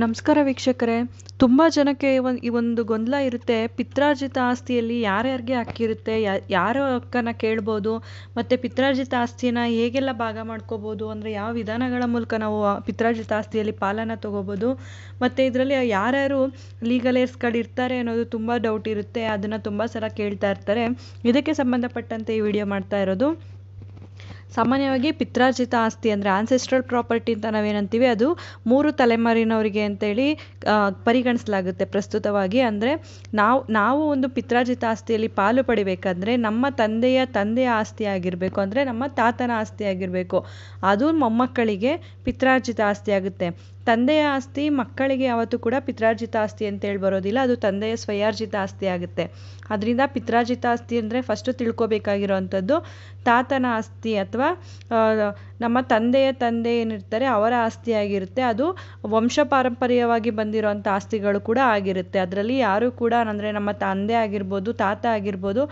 ನಮಸ್ಕಾರ ವೀಕ್ಷಕರೇ. ತುಂಬ ಜನಕ್ಕೆ ಈ ಒಂದು ಗೊಂದಲ ಇರುತ್ತೆ. ಪಿತ್ರಾರ್ಜಿತ ಆಸ್ತಿಯಲ್ಲಿ ಯಾರ್ಯಾರಿಗೆ ಹಕ್ಕಿರುತ್ತೆ, ಯಾರ ಹಕ್ಕನ್ನು ಕೇಳ್ಬೋದು, ಮತ್ತು ಪಿತ್ರಾರ್ಜಿತ ಆಸ್ತಿನ ಹೇಗೆಲ್ಲ ಭಾಗ ಮಾಡ್ಕೋಬೋದು, ಅಂದರೆ ಯಾವ ವಿಧಾನಗಳ ಮೂಲಕ ನಾವು ಪಿತ್ರಾರ್ಜಿತ ಆಸ್ತಿಯಲ್ಲಿ ಪಾಲನ್ನು ತೊಗೋಬೋದು, ಮತ್ತು ಇದರಲ್ಲಿ ಯಾರ್ಯಾರು ಲೀಗಲ್ ಏರ್ಸ್ಗಳು ಇರ್ತಾರೆ ಅನ್ನೋದು ತುಂಬ ಡೌಟ್ ಇರುತ್ತೆ. ಅದನ್ನು ತುಂಬ ಸಲ ಕೇಳ್ತಾ ಇರ್ತಾರೆ. ಇದಕ್ಕೆ ಸಂಬಂಧಪಟ್ಟಂತೆ ಈ ವಿಡಿಯೋ ಮಾಡ್ತಾ ಇರೋದು. ಸಾಮಾನ್ಯವಾಗಿ ಪಿತ್ರಾರ್ಜಿತ ಆಸ್ತಿ ಅಂದರೆ ಆನ್ಸೆಸ್ಟ್ರಲ್ ಪ್ರಾಪರ್ಟಿ ಅಂತ ನಾವೇನಂತೀವಿ, ಅದು 3 ತಲೆಮಾರಿನವರಿಗೆ ಅಂತೇಳಿ ಪರಿಗಣಿಸಲಾಗುತ್ತೆ ಪ್ರಸ್ತುತವಾಗಿ. ಅಂದರೆ ನಾವು ಒಂದು ಪಿತ್ರಾರ್ಜಿತ ಆಸ್ತಿಯಲ್ಲಿ ಪಾಲು ಪಡಿಬೇಕಂದ್ರೆ ನಮ್ಮ ತಂದೆಯ ಆಸ್ತಿ ಆಗಿರಬೇಕು, ಅಂದರೆ ನಮ್ಮ ತಾತನ ಆಸ್ತಿ ಆಗಿರಬೇಕು. ಅದು ಮೊಮ್ಮಕ್ಕಳಿಗೆ ಪಿತ್ರಾರ್ಜಿತ ಆಸ್ತಿ ಆಗುತ್ತೆ. ತಂದೆಯ ಆಸ್ತಿ ಮಕ್ಕಳಿಗೆ ಯಾವತ್ತೂ ಕೂಡ ಪಿತ್ರಾರ್ಜಿತ ಆಸ್ತಿ ಅಂತೇಳಿ ಬರೋದಿಲ್ಲ, ಅದು ತಂದೆಯ ಸ್ವಯಾರ್ಜಿತ ಆಸ್ತಿ ಆಗುತ್ತೆ. ಅದರಿಂದ ಪಿತ್ರಾರ್ಜಿತ ಆಸ್ತಿ ಅಂದರೆ ಫಸ್ಟು ತಿಳ್ಕೊಬೇಕಾಗಿರೋವಂಥದ್ದು ತಾತನ ಆಸ್ತಿ ಅಥವಾ ನಮ್ಮ ತಂದೆ ಏನಿರ್ತಾರೆ ಅವರ ಆಸ್ತಿ ಆಗಿರುತ್ತೆ. ಅದು ವಂಶ ಪಾರಂಪರ್ಯವಾಗಿ ಬಂದಿರೋಂಥ ಆಸ್ತಿಗಳು ಕೂಡ ಆಗಿರುತ್ತೆ. ಅದರಲ್ಲಿ ಯಾರು ಕೂಡ ಅಂದರೆ ನಮ್ಮ ತಂದೆ ಆಗಿರ್ಬೋದು, ತಾತ ಆಗಿರ್ಬೋದು,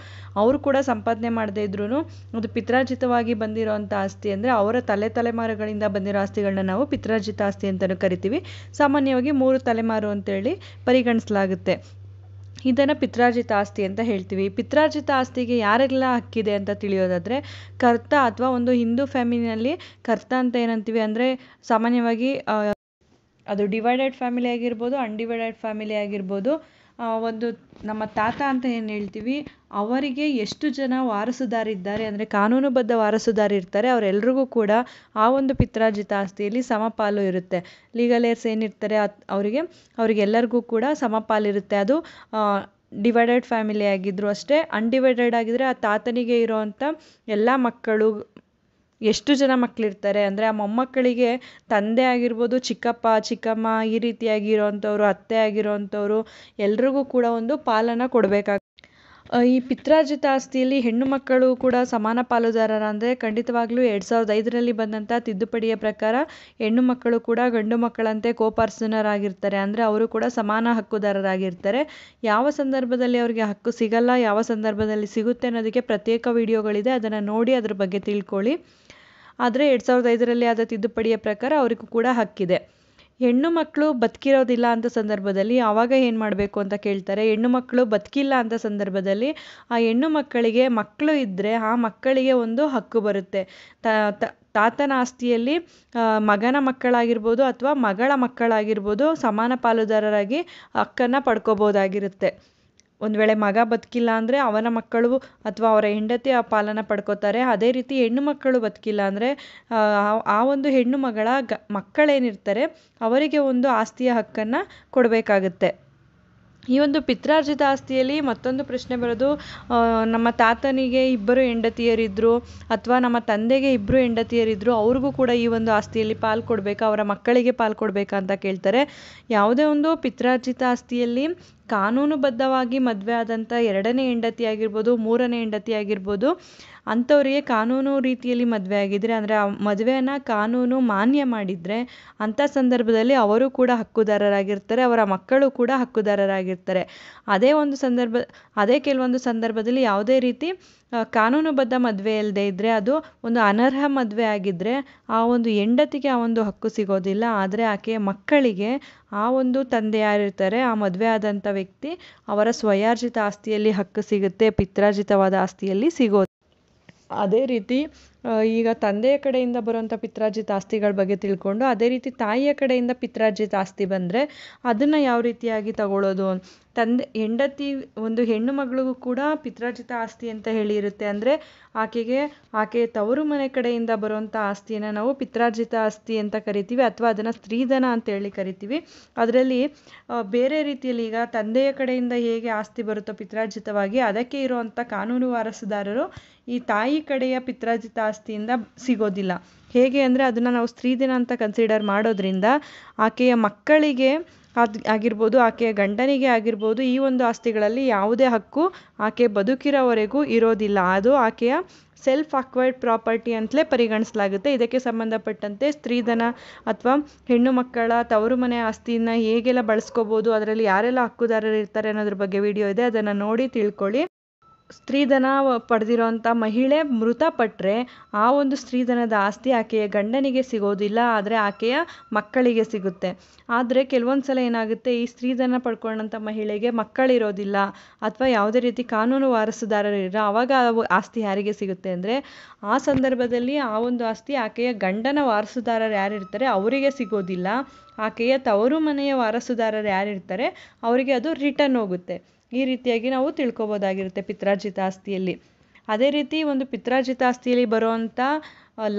ಅವರು ಕೂಡ ಸಂಪಾದನೆ ಮಾಡದೇ ಇದ್ರೂ ಅದು ಪಿತ್ರಾರ್ಜಿತವಾಗಿ ಬಂದಿರೋಂಥ ಆಸ್ತಿ ಅಂದರೆ ಅವರ ತಲೆಮಾರುಗಳಿಂದ ಬಂದಿರೋ ಆಸ್ತಿಗಳನ್ನ ನಾವು ಪಿತ್ರಾರ್ಜಿತ ಆಸ್ತಿ ಅಂತಲೂ ಕರಿತೀವಿ. ಸಾಮಾನ್ಯವಾಗಿ 3 ತಲೆಮಾರು ಅಂತೇಳಿ ಪರಿಗಣಿಸಲಾಗುತ್ತೆ. ಇದನ್ನು ಪಿತ್ರಾರ್ಜಿತ ಆಸ್ತಿ ಅಂತ ಹೇಳ್ತೀವಿ. ಪಿತ್ರಾರ್ಜಿತ ಆಸ್ತಿಗೆ ಯಾರೆಲ್ಲ ಹಕ್ಕಿದೆ ಅಂತ ತಿಳಿಯೋದಾದರೆ, ಕರ್ತ ಅಥವಾ ಒಂದು ಹಿಂದೂ ಫ್ಯಾಮಿಲಿನಲ್ಲಿ ಕರ್ತ ಅಂತ ಏನಂತೀವಿ ಅಂದರೆ ಸಾಮಾನ್ಯವಾಗಿ ಅದು ಡಿವೈಡೆಡ್ ಫ್ಯಾಮಿಲಿ ಆಗಿರ್ಬೋದು, ಅನ್ಡಿವೈಡೆಡ್ ಫ್ಯಾಮಿಲಿ ಆಗಿರ್ಬೋದು. ಒಂದು ನಮ್ಮ ತಾತ ಅಂತ ಏನು ಹೇಳ್ತೀವಿ, ಅವರಿಗೆ ಎಷ್ಟು ಜನ ವಾರಸುದಾರಿದ್ದಾರೆ ಅಂದರೆ ಕಾನೂನುಬದ್ಧ ವಾರಸುದಾರಿ ಇರ್ತಾರೆ, ಅವರೆಲ್ರಿಗೂ ಕೂಡ ಆ ಒಂದು ಪಿತ್ರಾರ್ಜಿತ ಆಸ್ತಿಯಲ್ಲಿ ಸಮಪಾಲು ಇರುತ್ತೆ. ಲೀಗಲ್ ಏರ್ಸ್ ಏನಿರ್ತಾರೆ ಅವರಿಗೆಲ್ಲರಿಗೂ ಕೂಡ ಸಮಪಾಲಿರುತ್ತೆ. ಅದು ಡಿವೈಡೆಡ್ ಫ್ಯಾಮಿಲಿ ಆಗಿದ್ರು ಅಷ್ಟೇ. ಅನ್ಡಿವೈಡೆಡ್ ಆಗಿದ್ರೆ ಆ ತಾತನಿಗೆ ಇರೋವಂಥ ಎಲ್ಲ ಮಕ್ಕಳು, ಎಷ್ಟು ಜನ ಮಕ್ಕಳಿರ್ತಾರೆ ಅಂದರೆ ಆ ಮೊಮ್ಮಕ್ಕಳಿಗೆ ತಂದೆ ಆಗಿರ್ಬೋದು, ಚಿಕ್ಕಪ್ಪ ಚಿಕ್ಕಮ್ಮ ಈ ರೀತಿಯಾಗಿ ಇರೋವಂಥವ್ರು, ಅತ್ತೆ ಆಗಿರೋವಂಥವ್ರು ಎಲ್ರಿಗೂ ಕೂಡ ಒಂದು ಪಾಲನ್ನು ಕೊಡಬೇಕಾಗುತ್ತೆ. ಈ ಪಿತ್ರಾರ್ಜಿತ ಆಸ್ತಿಯಲ್ಲಿ ಹೆಣ್ಣು ಮಕ್ಕಳು ಕೂಡ ಸಮಾನ ಪಾಲುದಾರರ ಅಂದರೆ ಖಂಡಿತವಾಗ್ಲೂ 2005ರಲ್ಲಿ ಬಂದಂಥ ತಿದ್ದುಪಡಿಯ ಪ್ರಕಾರ ಹೆಣ್ಣು ಮಕ್ಕಳು ಕೂಡ ಗಂಡು ಮಕ್ಕಳಂತೆ ಕೋಪಾರ್ಜುನರ್ ಆಗಿರ್ತಾರೆ. ಅಂದರೆ ಅವರು ಕೂಡ ಸಮಾನ ಹಕ್ಕುದಾರರಾಗಿರ್ತಾರೆ. ಯಾವ ಸಂದರ್ಭದಲ್ಲಿ ಅವರಿಗೆ ಹಕ್ಕು ಸಿಗಲ್ಲ, ಯಾವ ಸಂದರ್ಭದಲ್ಲಿ ಸಿಗುತ್ತೆ ಅನ್ನೋದಕ್ಕೆ ಪ್ರತ್ಯೇಕ ವಿಡಿಯೋಗಳಿದೆ, ಅದನ್ನು ನೋಡಿ ಅದ್ರ ಬಗ್ಗೆ ತಿಳ್ಕೊಳ್ಳಿ. ಆದರೆ 2005ರಲ್ಲಿ ಆದ ತಿದ್ದುಪಡಿಯ ಪ್ರಕಾರ ಅವರಿಗೂ ಕೂಡ ಹಕ್ಕಿದೆ. ಹೆಣ್ಣು ಮಕ್ಕಳು ಬದುಕಿರೋದಿಲ್ಲ ಅಂತ ಸಂದರ್ಭದಲ್ಲಿ ಆವಾಗ ಏನು ಮಾಡಬೇಕು ಅಂತ ಕೇಳ್ತಾರೆ. ಹೆಣ್ಣು ಮಕ್ಕಳು ಬದುಕಿಲ್ಲ ಅಂತ ಸಂದರ್ಭದಲ್ಲಿ ಆ ಹೆಣ್ಣು ಮಕ್ಕಳಿಗೆ ಮಕ್ಕಳು ಇದ್ದರೆ ಆ ಮಕ್ಕಳಿಗೆ ಒಂದು ಹಕ್ಕು ಬರುತ್ತೆ. ತಾತನ ಆಸ್ತಿಯಲ್ಲಿ ಮಗನ ಮಕ್ಕಳಾಗಿರ್ಬೋದು ಅಥವಾ ಮಗಳ ಮಕ್ಕಳಾಗಿರ್ಬೋದು ಸಮಾನ ಪಾಲುದಾರರಾಗಿ ಹಕ್ಕನ್ನು ಪಡ್ಕೋಬೋದಾಗಿರುತ್ತೆ. ಒಂದು ವೇಳೆ ಮಗ ಬದುಕಿಲ್ಲ ಅಂದರೆ ಅವನ ಮಕ್ಕಳು ಅಥವಾ ಅವರ ಹೆಂಡತಿ ಆ ಪಾಲನ ಪಡ್ಕೋತಾರೆ. ಅದೇ ರೀತಿ ಹೆಣ್ಣು ಮಕ್ಕಳು ಬದುಕಿಲ್ಲ ಅಂದರೆ ಆ ಒಂದು ಹೆಣ್ಣು ಮಗಳ ಮಕ್ಕಳೇನಿರ್ತಾರೆ ಅವರಿಗೆ ಒಂದು ಆಸ್ತಿಯ ಹಕ್ಕನ್ನು ಕೊಡಬೇಕಾಗುತ್ತೆ. ಈ ಒಂದು ಪಿತ್ರಾರ್ಜಿತ ಆಸ್ತಿಯಲ್ಲಿ ಮತ್ತೊಂದು ಪ್ರಶ್ನೆ ಬರೋದು, ನಮ್ಮ ತಾತನಿಗೆ 2 ಹೆಂಡತಿಯರಿದ್ದರು ಅಥವಾ ನಮ್ಮ ತಂದೆಗೆ 2 ಹೆಂಡತಿಯರಿದ್ದರು, ಅವ್ರಿಗೂ ಕೂಡ ಈ ಒಂದು ಆಸ್ತಿಯಲ್ಲಿ ಪಾಲು ಕೊಡಬೇಕಾ, ಅವರ ಮಕ್ಕಳಿಗೆ ಪಾಲು ಕೊಡಬೇಕಾ ಅಂತ ಕೇಳ್ತಾರೆ. ಯಾವುದೇ ಒಂದು ಪಿತ್ರಾರ್ಜಿತ ಆಸ್ತಿಯಲ್ಲಿ ಕಾನೂನುಬದ್ಧವಾಗಿ ಮದುವೆ ಆದಂಥ 2ನೇ ಹೆಂಡತಿ ಆಗಿರ್ಬೋದು, 3ನೇ ಹೆಂಡತಿ ಆಗಿರ್ಬೋದು, ಅಂಥವರಿಗೆ ಕಾನೂನು ರೀತಿಯಲ್ಲಿ ಮದುವೆ ಆಗಿದ್ರೆ ಅಂದರೆ ಆ ಮದುವೆಯನ್ನು ಕಾನೂನು ಮಾನ್ಯ ಮಾಡಿದರೆ ಅಂಥ ಸಂದರ್ಭದಲ್ಲಿ ಅವರು ಕೂಡ ಹಕ್ಕುದಾರರಾಗಿರ್ತಾರೆ, ಅವರ ಮಕ್ಕಳು ಕೂಡ ಹಕ್ಕುದಾರರಾಗಿರ್ತಾರೆ. ಅದೇ ಕೆಲವೊಂದು ಸಂದರ್ಭದಲ್ಲಿ ಯಾವುದೇ ರೀತಿ ಕಾನೂನುಬದ್ಧ ಮದುವೆ ಇಲ್ಲದೆ ಇದ್ದರೆ, ಅದು ಒಂದು ಅನರ್ಹ ಮದುವೆ ಆಗಿದ್ದರೆ ಆ ಒಂದು ಹೆಂಡತಿಗೆ ಆ ಒಂದು ಹಕ್ಕು ಸಿಗೋದಿಲ್ಲ. ಆದರೆ ಆಕೆಯ ಮಕ್ಕಳಿಗೆ ಆ ಒಂದು ತಂದೆ ಯಾರಿರ್ತಾರೆ ಆ ಮದುವೆ ಆದಂಥ ವ್ಯಕ್ತಿ ಅವರ ಸ್ವಯಾರ್ಜಿತ ಆಸ್ತಿಯಲ್ಲಿ ಹಕ್ಕು ಸಿಗುತ್ತೆ, ಪಿತ್ರಾರ್ಜಿತವಾದ ಆಸ್ತಿಯಲ್ಲಿ ಸಿಗೋದು. ಅದೇ ರೀತಿ ಈಗ ತಂದೆಯ ಕಡೆಯಿಂದ ಬರುವಂಥ ಪಿತ್ರಾರ್ಜಿತ ಆಸ್ತಿಗಳ ಬಗ್ಗೆ ತಿಳ್ಕೊಂಡು, ಅದೇ ರೀತಿ ತಾಯಿಯ ಕಡೆಯಿಂದ ಪಿತ್ರಾರ್ಜಿತ ಆಸ್ತಿ ಬಂದರೆ ಅದನ್ನು ಯಾವ ರೀತಿಯಾಗಿ ತಗೊಳ್ಳೋದು. ಹೆಂಡತಿ ಒಂದು ಹೆಣ್ಣು ಮಗಳಿಗೂ ಕೂಡ ಪಿತ್ರಾರ್ಜಿತ ಆಸ್ತಿ ಅಂತ ಹೇಳಿ ಇರುತ್ತೆ. ಅಂದರೆ ಆಕೆಯ ತವರು ಮನೆ ಕಡೆಯಿಂದ ಬರುವಂಥ ಆಸ್ತಿಯನ್ನು ನಾವು ಪಿತ್ರಾರ್ಜಿತ ಆಸ್ತಿ ಅಂತ ಕರಿತೀವಿ, ಅಥವಾ ಅದನ್ನು ಸ್ತ್ರೀಧನ ಅಂತೇಳಿ ಕರಿತೀವಿ. ಅದರಲ್ಲಿ ಬೇರೆ ರೀತಿಯಲ್ಲಿ ಈಗ ತಂದೆಯ ಕಡೆಯಿಂದ ಹೇಗೆ ಆಸ್ತಿ ಬರುತ್ತೋ ಪಿತ್ರಾರ್ಜಿತವಾಗಿ, ಅದಕ್ಕೆ ಇರುವಂಥ ಕಾನೂನು ವಾರಸುದಾರರು ಈ ತಾಯಿ ಕಡೆಯ ಪಿತ್ರಾರ್ಜಿತ ಆಸ್ತಿಯಿಂದ ಸಿಗೋದಿಲ್ಲ. ಹೇಗೆ ಅಂದರೆ ಅದನ್ನು ನಾವು ಸ್ತ್ರೀಧನ ಅಂತ ಕನ್ಸಿಡರ್ ಮಾಡೋದ್ರಿಂದ ಆಕೆಯ ಮಕ್ಕಳಿಗೆ ಆಗಿರ್ಬೋದು, ಆಕೆಯ ಗಂಡನಿಗೆ ಆಗಿರ್ಬೋದು, ಈ ಒಂದು ಆಸ್ತಿಗಳಲ್ಲಿ ಯಾವುದೇ ಹಕ್ಕು ಆಕೆ ಬದುಕಿರೋವರೆಗೂ ಇರೋದಿಲ್ಲ. ಅದು ಆಕೆಯ ಸೆಲ್ಫ್ ಅಕ್ವೈರ್ಡ್ ಪ್ರಾಪರ್ಟಿ ಅಂತಲೇ ಪರಿಗಣಿಸಲಾಗುತ್ತೆ. ಇದಕ್ಕೆ ಸಂಬಂಧಪಟ್ಟಂತೆ ಸ್ತ್ರೀಧನ ಅಥವಾ ಹೆಣ್ಣು ಮಕ್ಕಳ ತವರು ಮನೆ ಆಸ್ತಿನ ಹೇಗೆಲ್ಲ ಬಳಸ್ಕೋಬೋದು, ಅದರಲ್ಲಿ ಯಾರೆಲ್ಲ ಹಕ್ಕುದಾರರು ಇರ್ತಾರೆ ಅನ್ನೋದ್ರ ಬಗ್ಗೆ ವಿಡಿಯೋ ಇದೆ, ಅದನ್ನು ನೋಡಿ ತಿಳ್ಕೊಳ್ಳಿ. ಸ್ತ್ರೀಧನ ಪಡೆದಿರೋಂಥ ಮಹಿಳೆ ಮೃತಪಟ್ಟರೆ ಆ ಒಂದು ಸ್ತ್ರೀಧನದ ಆಸ್ತಿ ಆಕೆಯ ಗಂಡನಿಗೆ ಸಿಗೋದಿಲ್ಲ, ಆದರೆ ಆಕೆಯ ಮಕ್ಕಳಿಗೆ ಸಿಗುತ್ತೆ. ಆದರೆ ಕೆಲವೊಂದು ಸಲ ಏನಾಗುತ್ತೆ, ಈ ಸ್ತ್ರೀಧನ ಪಡ್ಕೊಂಡಂಥ ಮಹಿಳೆಗೆ ಮಕ್ಕಳಿರೋದಿಲ್ಲ ಅಥವಾ ಯಾವುದೇ ರೀತಿ ಕಾನೂನು ವಾರಸುದಾರರಿಲ್ಲ. ಆವಾಗ ಆಸ್ತಿ ಯಾರಿಗೆ ಸಿಗುತ್ತೆ ಅಂದರೆ, ಆ ಸಂದರ್ಭದಲ್ಲಿ ಆ ಒಂದು ಆಸ್ತಿ ಆಕೆಯ ಗಂಡನ ವಾರಸುದಾರರು ಯಾರಿರ್ತಾರೆ ಅವರಿಗೆ ಸಿಗೋದಿಲ್ಲ. ಆಕೆಯ ತವರು ಮನೆಯ ವಾರಸುದಾರರು ಯಾರಿರ್ತಾರೆ ಅವರಿಗೆ ಅದು ರಿಟರ್ನ್ ಹೋಗುತ್ತೆ. ಈ ರೀತಿಯಾಗಿ ನಾವು ತಿಳ್ಕೊಬೋದಾಗಿರುತ್ತೆ ಪಿತ್ರಾರ್ಜಿತ ಆಸ್ತಿಯಲ್ಲಿ. ಅದೇ ರೀತಿ ಒಂದು ಪಿತ್ರಾರ್ಜಿತ ಆಸ್ತಿಯಲ್ಲಿ ಬರುವಂಥ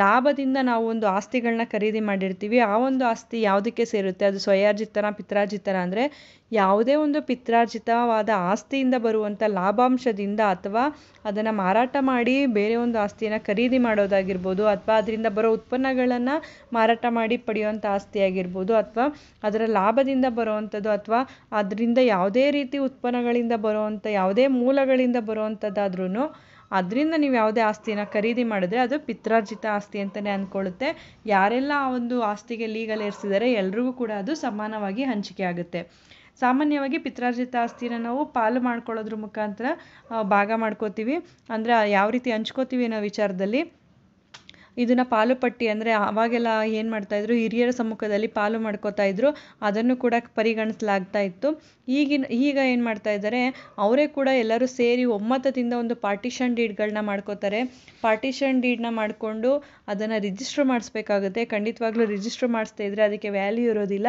ಲಾಭದಿಂದ ನಾವು ಒಂದು ಆಸ್ತಿಗಳನ್ನ ಖರೀದಿ ಮಾಡಿರ್ತೀವಿ. ಆ ಒಂದು ಆಸ್ತಿ ಯಾವುದಕ್ಕೆ ಸೇರುತ್ತೆ, ಅದು ಸ್ವಯಾರ್ಜಿತನ ಪಿತ್ರಾರ್ಜಿತನ ಅಂದರೆ ಯಾವುದೇ ಒಂದು ಪಿತ್ರಾರ್ಜಿತವಾದ ಆಸ್ತಿಯಿಂದ ಬರುವಂಥ ಲಾಭಾಂಶದಿಂದ ಅಥವಾ ಅದನ್ನು ಮಾರಾಟ ಮಾಡಿ ಬೇರೆ ಒಂದು ಆಸ್ತಿಯನ್ನು ಖರೀದಿ ಮಾಡೋದಾಗಿರ್ಬೋದು, ಅಥವಾ ಅದರಿಂದ ಬರೋ ಉತ್ಪನ್ನಗಳನ್ನು ಮಾರಾಟ ಮಾಡಿ ಪಡೆಯುವಂಥ ಆಸ್ತಿ ಆಗಿರ್ಬೋದು, ಅಥವಾ ಅದರ ಲಾಭದಿಂದ ಬರುವಂಥದ್ದು, ಅಥವಾ ಅದರಿಂದ ಯಾವುದೇ ರೀತಿ ಉತ್ಪನ್ನಗಳಿಂದ ಬರುವಂಥ ಯಾವುದೇ ಮೂಲಗಳಿಂದ ಬರುವಂಥದ್ದಾದ್ರೂ ಅದರಿಂದ ನೀವು ಯಾವುದೇ ಆಸ್ತಿನ ಖರೀದಿ ಮಾಡಿದ್ರೆ ಅದು ಪಿತ್ರಾರ್ಜಿತ ಆಸ್ತಿ ಅಂತಲೇ ಅಂದ್ಕೊಳ್ಳುತ್ತೆ. ಯಾರೆಲ್ಲ ಆ ಒಂದು ಆಸ್ತಿಗೆ ಲೀಗಲ್ ಏರ್ಸಿದ್ದಾರೆ ಎಲ್ರಿಗೂ ಕೂಡ ಅದು ಸಮಾನವಾಗಿ ಹಂಚಿಕೆ ಆಗುತ್ತೆ. ಸಾಮಾನ್ಯವಾಗಿ ಪಿತ್ರಾರ್ಜಿತ ಆಸ್ತಿನ ನಾವು ಪಾಲು ಮಾಡ್ಕೊಳ್ಳೋದ್ರ ಮುಖಾಂತರ ಭಾಗ ಮಾಡ್ಕೋತೀವಿ. ಅಂದರೆ ಯಾವ ರೀತಿ ಹಂಚ್ಕೋತೀವಿ ಅನ್ನೋ ವಿಚಾರದಲ್ಲಿ ಇದನ್ನು ಪಾಲು ಪಟ್ಟಿ ಅಂದರೆ ಅವಾಗೆಲ್ಲ ಏನು ಮಾಡ್ತಾಯಿದ್ರು, ಹಿರಿಯರ ಸಮ್ಮುಖದಲ್ಲಿ ಪಾಲು ಮಾಡ್ಕೋತಾ ಇದ್ರು, ಅದನ್ನು ಕೂಡ ಪರಿಗಣಿಸಲಾಗ್ತಾ ಇತ್ತು. ಈಗ ಏನು ಮಾಡ್ತಾ ಇದ್ದಾರೆ, ಅವರೇ ಕೂಡ ಎಲ್ಲರೂ ಸೇರಿ ಒಮ್ಮತದಿಂದ ಒಂದು ಪಾರ್ಟಿಷನ್ ಡೀಡ್ಗಳನ್ನ ಮಾಡ್ಕೋತಾರೆ. ಪಾರ್ಟಿಷನ್ ಡೀಡ್ನ ಮಾಡಿಕೊಂಡು ಅದನ್ನು ರಿಜಿಸ್ಟ್ರ್ ಮಾಡಿಸ್ಬೇಕಾಗುತ್ತೆ. ಖಂಡಿತವಾಗ್ಲೂ ರಿಜಿಸ್ಟ್ರ್ ಮಾಡಿಸ್ತಾ ಇದ್ದರೆ ಅದಕ್ಕೆ ವ್ಯಾಲ್ಯೂ ಇರೋದಿಲ್ಲ.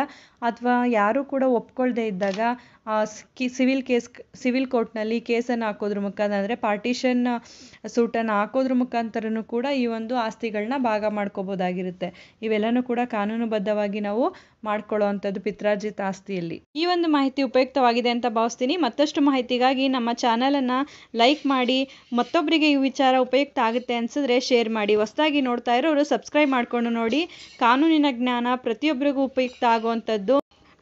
ಅಥವಾ ಯಾರೂ ಕೂಡ ಒಪ್ಕೊಳ್ದೇ ಇದ್ದಾಗ ಸಿವಿಲ್ ಕೋರ್ಟ್ನಲ್ಲಿ ಕೇಸನ್ನು ಹಾಕೋದ್ರ ಮುಖಾಂತರ ಅಂದರೆ ಪಾರ್ಟಿಷನ್ ಸೂಟನ್ನು ಹಾಕೋದ್ರ ಮುಖಾಂತರನೂ ಕೂಡ ಈ ಒಂದು ಆಸ್ತಿಗಳನ್ನ ಭಾಗ ಮಾಡ್ಕೋಬೋದಾಗಿರುತ್ತೆ. ಇವೆಲ್ಲನೂ ಕೂಡ ಕಾನೂನುಬದ್ಧವಾಗಿ ನಾವು ಮಾಡ್ಕೊಳ್ಳೋ ಅಂಥದ್ದು ಪಿತ್ರಾರ್ಜಿತ ಆಸ್ತಿಯಲ್ಲಿ. ಈ ಒಂದು ಮಾಹಿತಿ ಉಪಯುಕ್ತವಾಗಿದೆ ಅಂತ ಭಾವಿಸ್ತೀನಿ. ಮತ್ತಷ್ಟು ಮಾಹಿತಿಗಾಗಿ ನಮ್ಮ ಚಾನಲನ್ನು ಲೈಕ್ ಮಾಡಿ, ಮತ್ತೊಬ್ಬರಿಗೆ ಈ ವಿಚಾರ ಉಪಯುಕ್ತ ಆಗುತ್ತೆ ಅನಿಸಿದ್ರೆ ಶೇರ್ ಮಾಡಿ. ಹೊಸದಾಗಿ ನೋಡ್ತಾ ಇರೋರು ಸಬ್ಸ್ಕ್ರೈಬ್ ಮಾಡಿಕೊಂಡು ನೋಡಿ. ಕಾನೂನಿನ ಜ್ಞಾನ ಪ್ರತಿಯೊಬ್ಬರಿಗೂ ಉಪಯುಕ್ತ ಆಗುವಂಥದ್ದು.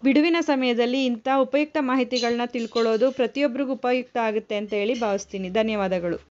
ಬಿಡುವಿನ ಸಮಯದಲ್ಲಿ ಇಂಥ ಉಪಯುಕ್ತ ಮಾಹಿತಿಗಳನ್ನ ತಿಳ್ಕೊಳ್ಳೋದು ಪ್ರತಿಯೊಬ್ಬರಿಗೂ ಉಪಯುಕ್ತ ಆಗುತ್ತೆ ಅಂತ ಹೇಳಿ ಭಾವಿಸ್ತೀನಿ. ಧನ್ಯವಾದಗಳು.